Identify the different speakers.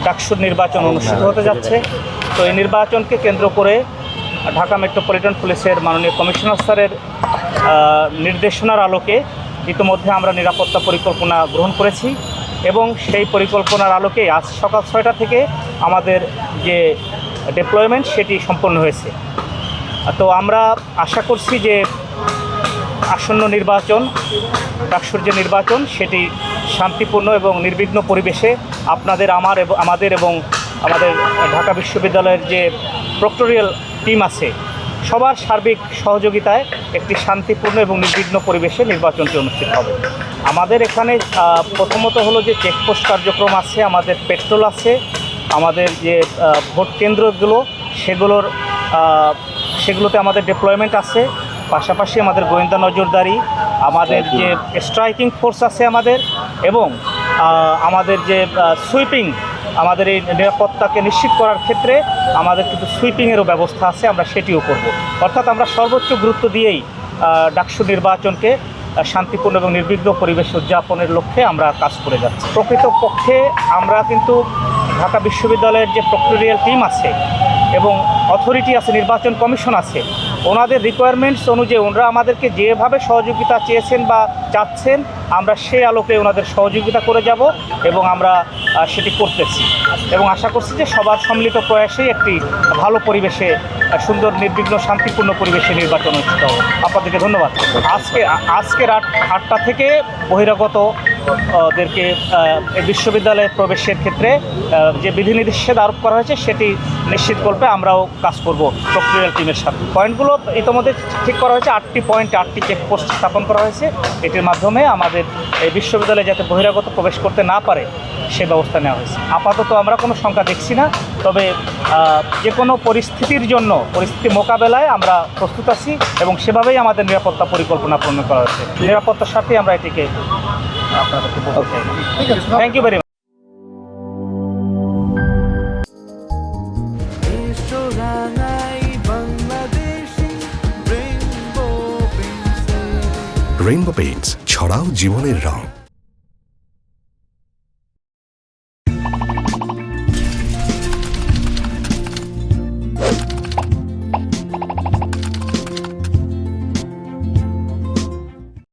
Speaker 1: ডাকসুর নির্বাচন অনুষ্ঠিত হতে যাচ্ছে। তো এই নির্বাচনকে কেন্দ্র করে ঢাকা মেট্রোপলিটন পুলিশের মাননীয় কমিশনার স্যারের নির্দেশনার আলোকে ইতিমধ্যে আমরা নিরাপত্তা পরিকল্পনা গ্রহণ করেছি এবং সেই পরিকল্পনার আলোকে আজ সকাল 6টা থেকে আমাদের যে ডিপ্লয়মেন্ট সেটি সম্পন্ন হয়েছে। তো আমরা আশা করছি যে আসন্ন নির্বাচন, ডাকসুর যে নির্বাচন সেটি শান্তিপূর্ণ এবং নির্বিঘ্ন পরিবেশে আমাদের এবং আমাদের ঢাকা বিশ্ববিদ্যালয়ের যে প্রক্টোরিয়াল টিম আছে সবার সার্বিক সহযোগিতায় একটি শান্তিপূর্ণ এবং নির্বিঘ্ন পরিবেশে নির্বাচনটি অনুষ্ঠিত হবে। আমাদের এখানে প্রথমত হলো যে চেকপোস্ট কার্যক্রম আছে, আমাদের পেট্রোল আছে, আমাদের যে ভোট কেন্দ্রগুলো সেগুলোতে আমাদের ডিপ্লয়মেন্ট আছে, পাশাপাশি আমাদের গোয়েন্দা নজরদারি, আমাদের যে স্ট্রাইকিং ফোর্স আছে এবং আমাদের যে সুইপিং, আমাদের এই নিরাপত্তাকে নিশ্চিত করার ক্ষেত্রে আমাদের কিন্তু সুইপিংয়েরও ব্যবস্থা আছে, আমরা সেটিও করব। অর্থাৎ আমরা সর্বোচ্চ গুরুত্ব দিয়েই ডাকসু নির্বাচনকে শান্তিপূর্ণ এবং নির্বিঘ্ন পরিবেশ উদযাপনের লক্ষ্যে আমরা কাজ করে যাচ্ছি। প্রকৃতপক্ষে আমরা কিন্তু ঢাকা বিশ্ববিদ্যালয়ের যে প্রক্টোরিয়াল টিম আছে এবং অথরিটি আছে, নির্বাচন কমিশন আছে, ওনাদের রিকোয়ারমেন্টস অনুযায়ী ওনারা আমাদেরকে যেভাবে সহযোগিতা চেয়েছেন বা চাচ্ছেন আমরা সেই আলোকে ওনাদের সহযোগিতা করে যাব এবং আমরা সেটি করতেছি এবং আশা করছি যে সবার সম্মিলিত প্রয়াসেই একটি ভালো পরিবেশে, সুন্দর নির্বিঘ্ন শান্তিপূর্ণ পরিবেশে নির্বাচন অনুষ্ঠিত হবে। আপনাদেরকে ধন্যবাদ। আজকে রাত 8টা থেকে বহিরাগতদেরকে বিশ্ববিদ্যালয়ে প্রবেশের ক্ষেত্রে যে বিধিনিষেধ আরোপ করা হয়েছে সেটি নিশ্চিত করবে আমরাও কাজ করব প্রক্টোরিয়াল টিমের সাথে। পয়েন্টগুলো ইতিমধ্যে ঠিক করা হয়েছে, 8টি পয়েন্টে 8টি চেকপোস্ট স্থাপন করা হয়েছে। এটির মাধ্যমে আমাদের এই বিশ্ববিদ্যালয়ে যাতে বহিরাগত প্রবেশ করতে না পারে সে ব্যবস্থা নেওয়া হয়েছে। আপাতত আমরা কোনো সংখ্যা দেখছি না, তবে যে কোনো পরিস্থিতি মোকাবেলায় আমরা প্রস্তুত আছি এবং সেভাবেই আমাদের নিরাপত্তা পরিকল্পনা প্রণয়ন করা হয়েছে। নিরাপত্তার সাথে আমরা এটিকে আপনাদেরকে বলতে চাই। Thank you very much.
Speaker 2: Rainbow paints, ছড়াও জীবনের রং।